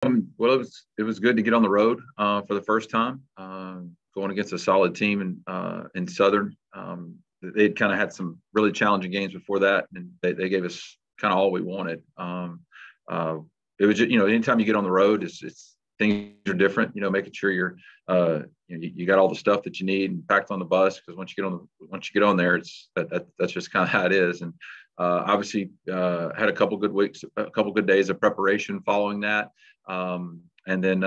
Well, it was good to get on the road for the first time, going against a solid team in Southern. They'd kind of had some really challenging games before that, and they gave us kind of all we wanted. Uh, it was just, anytime you get on the road, it's things are different. Making sure you got all the stuff that you need and packed on the bus, because once you get on there, that's just kind of how it is. And obviously had a couple good weeks, a couple good days of preparation following that. And then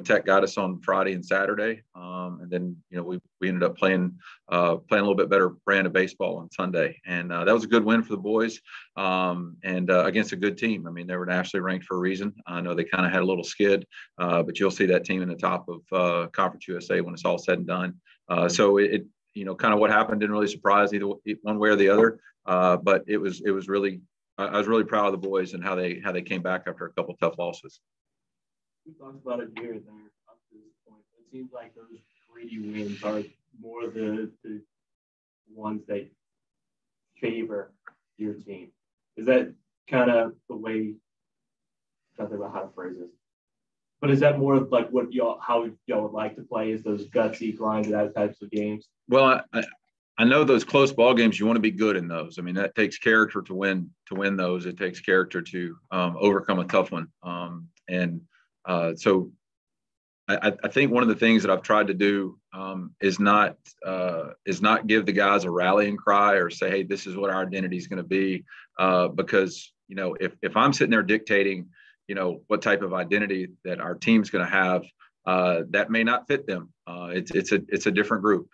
Tech got us on Friday and Saturday, and then we ended up playing a little bit better brand of baseball on Sunday, and that was a good win for the boys, and against a good team. I mean, they were nationally ranked for a reason. I know they kind of had a little skid, but you'll see that team in the top of Conference USA when it's all said and done. So it kind of what happened didn't really surprise either one way or the other, but it was really. I was really proud of the boys and how they came back after a couple of tough losses. We talked about it here and there up to this point. It seems like those greedy wins are more the ones that favor your team. Is that kind of the way? I don't know how to phrase this, but is that more like how y'all would like to play? Is those gutsy, grinded out types of games? Well, I know those close ball games. You want to be good in those. I mean, that takes character to win those. It takes character to overcome a tough one. So I think one of the things that I've tried to do is not give the guys a rallying cry or say, hey, this is what our identity is going to be, because if I'm sitting there dictating what type of identity that our team's going to have, that may not fit them. It's a different group,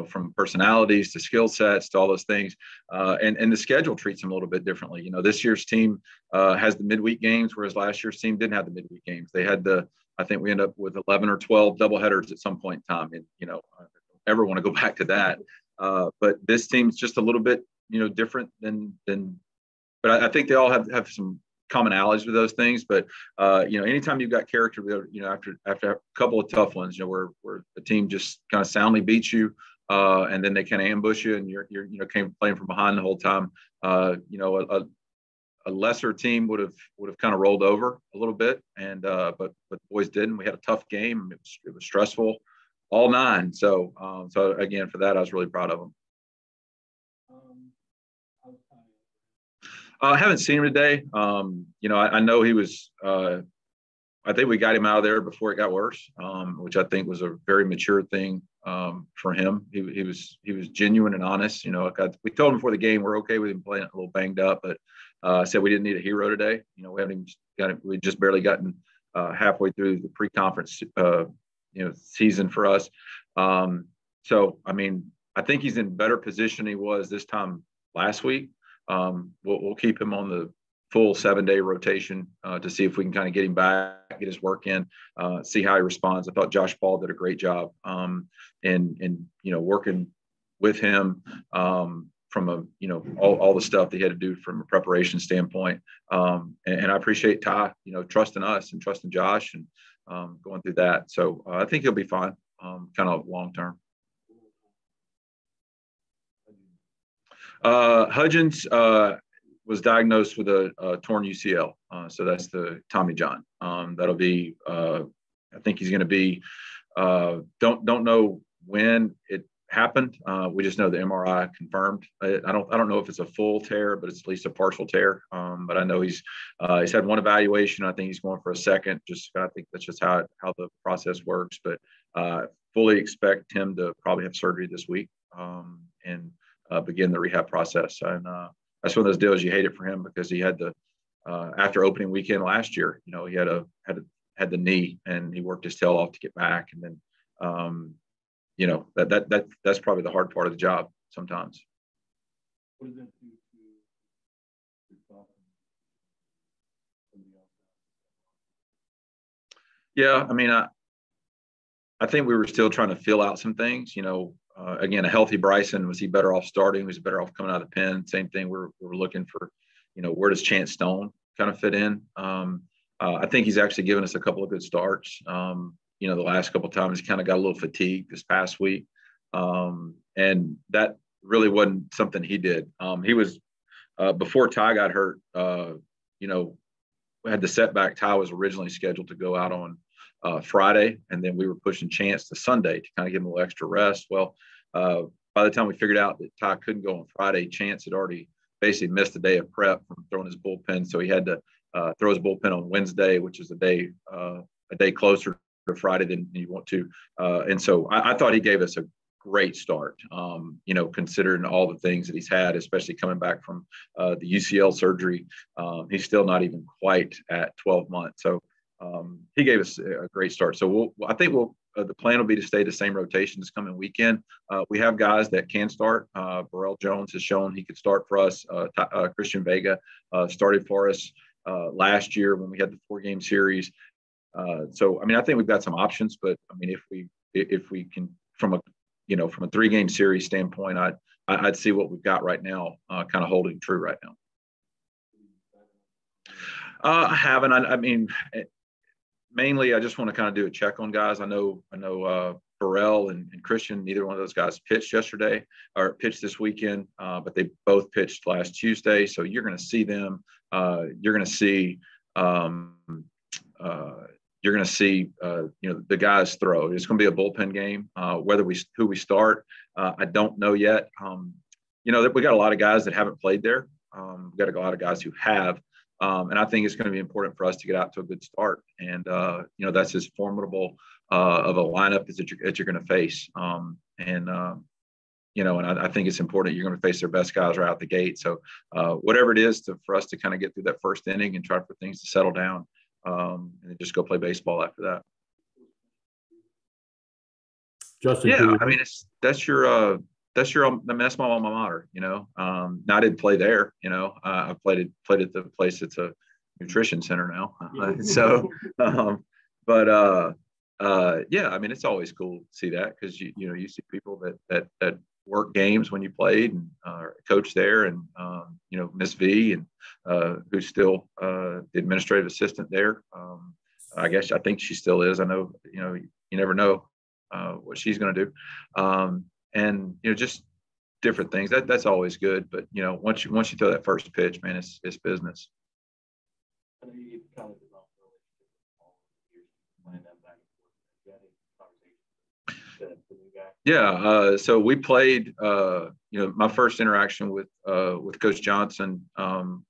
from personalities to skill sets to all those things, and the schedule treats them a little bit differently. This year's team has the midweek games, whereas last year's team didn't have the midweek games. They had I think we end up with 11 or 12 doubleheaders at some point in time, and I don't ever want to go back to that. But this team's just a little bit different than. But I think they all have some commonalities with those things, but anytime you've got character, after a couple of tough ones, where the team just kind of soundly beats you, and then they kind of ambush you, and you're playing from behind the whole time. A lesser team would have kind of rolled over a little bit, and but the boys didn't. We had a tough game. It was stressful, all nine. So again, for that, I was really proud of them. I haven't seen him today. I know he was. I think we got him out of there before it got worse, which I think was a very mature thing for him. He was genuine and honest. We told him before the game we're okay with him playing a little banged up, but said we didn't need a hero today. We haven't even got it. We just barely gotten halfway through the pre-conference season for us. So I mean, I think he's in better position than he was this time last week. We'll keep him on the full 7-day rotation to see if we can kind of get him back, get his work in, see how he responds. I thought Josh Paul did a great job in working with him from all the stuff that he had to do from a preparation standpoint. And I appreciate Ty, trusting us and trusting Josh and going through that. So I think he'll be fine, kind of long term. Hudgens was diagnosed with a torn UCL, so that's the Tommy John. That'll be. I think he's going to be. Don't know when it happened. We just know the MRI confirmed. I don't know if it's a full tear, but it's at least a partial tear. But I know he's had one evaluation. I think he's going for a second. I think that's just how the process works. But fully expect him to probably have surgery this week and begin the rehab process. And that's one of those deals you hate it for him because he had after opening weekend last year, he had the knee and he worked his tail off to get back. And then, that's probably the hard part of the job sometimes. What does that do to yourself? Yeah, I mean, I think we were still trying to fill out some things. Again, a healthy Bryson, was he better off starting? Was he better off coming out of the pen? Same thing. We're looking for, where does Chance Stone kind of fit in? I think he's actually given us a couple of good starts. The last couple of times he kind of got a little fatigued this past week. And that really wasn't something he did. He was before Ty got hurt, had the setback. Ty was originally scheduled to go out on Friday, and then we were pushing Chance to Sunday to kind of give him a little extra rest. Well, by the time we figured out that Ty couldn't go on Friday, Chance had already basically missed a day of prep from throwing his bullpen, so he had to throw his bullpen on Wednesday, which is a day closer to Friday than you want to. And so I thought he gave us a great start, considering all the things that he's had, especially coming back from the UCL surgery. He's still not even quite at 12 months. So he gave us a great start. So I think the plan will be to stay the same rotation this coming weekend. We have guys that can start. Burrell Jones has shown he could start for us. Christian Vega started for us last year when we had the 4-game series. So, I mean, I think we've got some options, but I mean, if we can, from a 3-game series standpoint, I'd see what we've got right now, kind of holding true right now. I haven't. I mean, mainly I just want to kind of do a check on guys. I know Burrell and Christian, neither one of those guys pitched yesterday or pitched this weekend, but they both pitched last Tuesday. So you're going to see them. You're going to see the guys throw. It's going to be a bullpen game. Who we start, I don't know yet. We got a lot of guys that haven't played there. We got a lot of guys who have, and I think it's going to be important for us to get out to a good start. And that's as formidable of a lineup that you're going to face. And I think it's important you're going to face their best guys right out the gate. So whatever it is for us to kind of get through that first inning and try for things to settle down. And then just go play baseball after that. Justin, I mean, that's my alma mater. Now I didn't play there. I played at the place that's a nutrition center now. I mean, it's always cool to see that because you see people that work games when you played and coached there, and Miss V, and who's still the administrative assistant there. I think she still is. I know you never know what she's going to do, and just different things. That's always good. But once you throw that first pitch, man, it's business. I know you kind of developed a relationship with all the years playing that back and forth. You had any conversation with the new guy? Yeah. So we played. My first interaction with Coach Johnson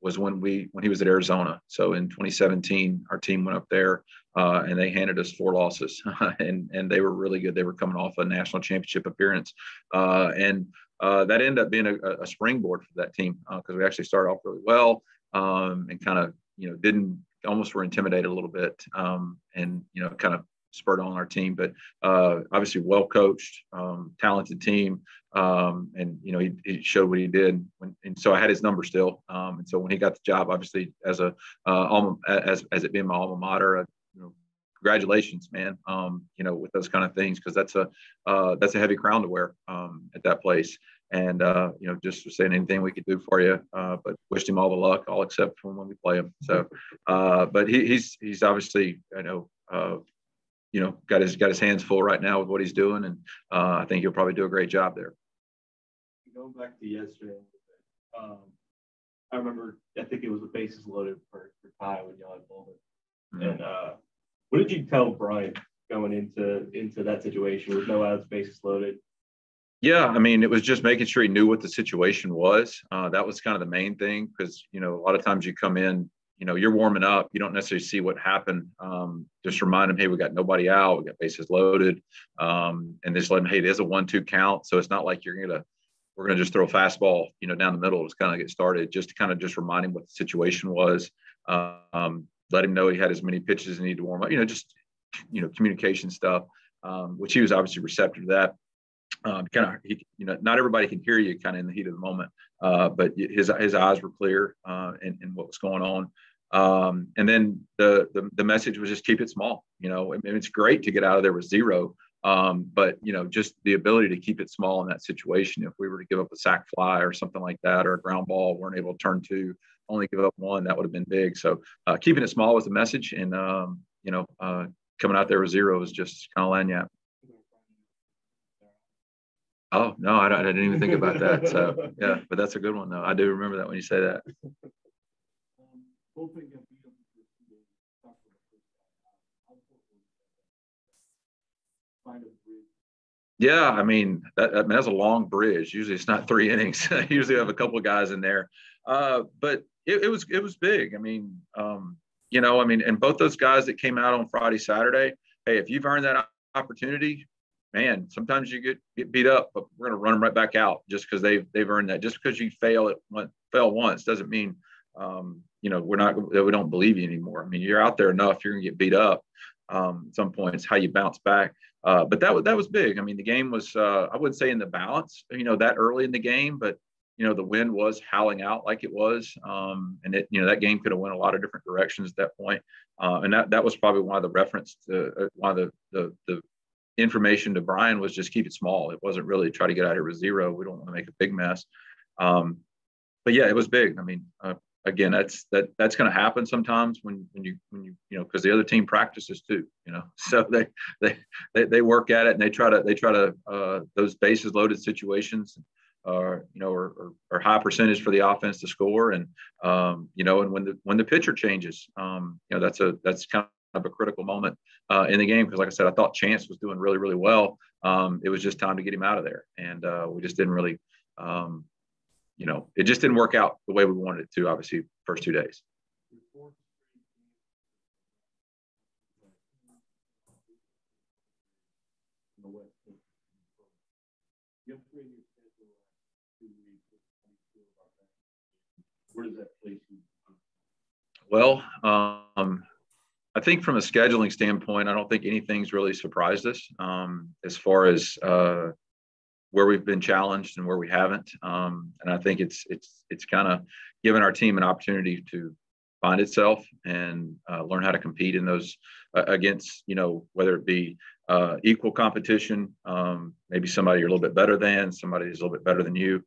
was when he was at Arizona. So in 2017, our team went up there and they handed us 4 losses, and they were really good. They were coming off a national championship appearance, and that ended up being a springboard for that team because we actually started off really well and kind of almost were intimidated a little bit, and kind of spurred on our team. But obviously well coached, talented team, and he showed what he did. And so I had his number still, and so when he got the job, obviously as it being my alma mater, congratulations, man. With those kind of things, because that's a heavy crown to wear at that place. And just saying anything we could do for you, but wished him all the luck, all except for when we play him. So, but he's obviously got his hands full right now with what he's doing, and I think he'll probably do a great job there. Going back to yesterday, I remember I think it was the bases loaded for Ty when y'all had bowled it. Mm-hmm. And what did you tell Brian going into that situation with no outs, bases loaded? Yeah, I mean, it was just making sure he knew what the situation was. That was kind of the main thing, because a lot of times you come in, you're warming up, you don't necessarily see what happened. Just remind him, hey, we got nobody out, we got bases loaded, and just let him, hey, there's a 1-2 count, so it's not like we're gonna just throw a fastball, down the middle to kind of get started. Just to kind of just remind him what the situation was. Let him know he had as many pitches as he needed to warm up. Communication stuff, which he was obviously receptive to that. Not everybody can hear you kind of in the heat of the moment, but his eyes were clear in what was going on. And then the message was just keep it small. It's great to get out of there with 0, but just the ability to keep it small in that situation. If we were to give up a sac fly or something like that, or a ground ball, weren't able to turn 2, only give up 1, that would have been big. So keeping it small was the message, and coming out there with 0 is just kind of lagniappe. Oh, no, I didn't even think about that. So, yeah, but that's a good one, though. I do remember that when you say that. Bullpen got beat up the first 2 find a bridge. Yeah, I mean that's a long bridge. Usually it's not 3 innings. Usually I have a couple of guys in there, but it was big. I mean, I mean, and both those guys that came out on Friday, Saturday. Hey, if you've earned that opportunity, man, sometimes you get beat up, but we're going to run them right back out just because they've earned that. Just because you fail once doesn't mean we don't believe you anymore. I mean, you're out there enough, you're going to get beat up. At some point, it's how you bounce back. But that was big. I mean, the game was I wouldn't say in the balance, that early in the game, but the wind was howling out like it was, and that game could have went a lot of different directions at that point. And that was probably one of the reference to one of the information to Brian was just keep it small. It wasn't really try to get out here with 0. We don't want to make a big mess. But yeah, it was big. I mean, again, that's going to happen sometimes when you because the other team practices too, so they work at it and they try to those bases loaded situations are high percentage for the offense to score, and and when the pitcher changes, that's kind of a critical moment in the game, because like I said, I thought Chance was doing really, really well. It was just time to get him out of there, and we just didn't really it just didn't work out the way we wanted it to, obviously, first 2 days. Where does that place you? Well, I think from a scheduling standpoint, I don't think anything's really surprised us as far as where we've been challenged and where we haven't. And I think it's kind of given our team an opportunity to find itself and learn how to compete in those against, whether it be equal competition, maybe somebody you're a little bit better than, somebody who's a little bit better than you.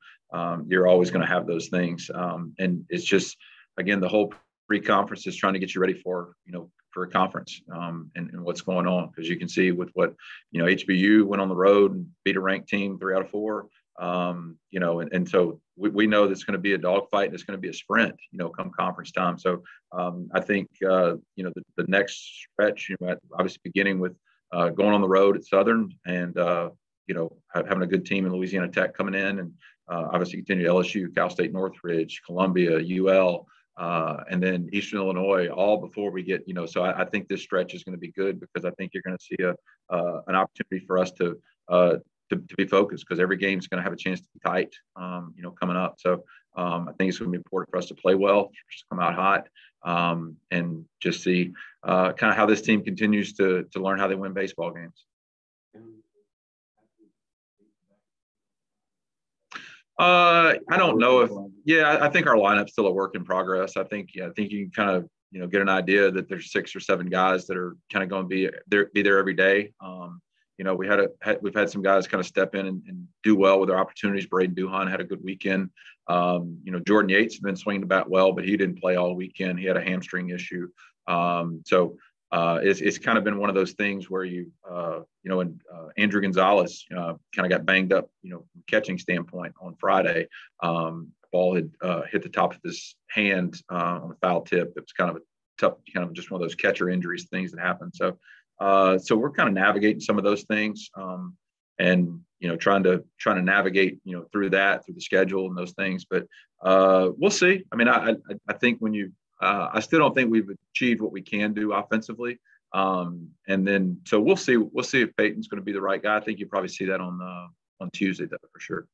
You're always going to have those things. And it's just, again, the whole pre-conference is trying to get you ready for a conference and what's going on, because you can see with what HBU went on the road and beat a ranked team 3 out of 4, and so we know that's going to be a dogfight and it's going to be a sprint come conference time. So I think the next stretch, obviously beginning with going on the road at Southern and having a good team in Louisiana Tech coming in, and obviously continue LSU, Cal State Northridge, Columbia, UL. And then Eastern Illinois, all before we get, so I think this stretch is going to be good, because I think you're going to see an opportunity for us to be focused, because every game is going to have a chance to be tight, coming up. So I think it's going to be important for us to play well, for us to come out hot, and just see kind of how this team continues to learn how they win baseball games. I don't know if, I think our lineup's still a work in progress. I think you can kind of, get an idea that there's 6 or 7 guys that are kind of going to be there every day. We've had some guys kind of step in and do well with their opportunities. Braden Duhan had a good weekend. Jordan Yates has been swinging the bat well, but he didn't play all weekend. He had a hamstring issue. It's kind of been one of those things where and Andrew Gonzalez kind of got banged up, from catching standpoint on Friday. Ball had hit the top of his hand on a foul tip. It was kind of a tough, kind of just one of those catcher injuries, things that happen. So we're kind of navigating some of those things, and trying to navigate through the schedule and those things. But we'll see. I mean, I think I still don't think we've achieved what we can do offensively. And then, so we'll see if Peyton's going to be the right guy. I think you probably see that on Tuesday, though, for sure.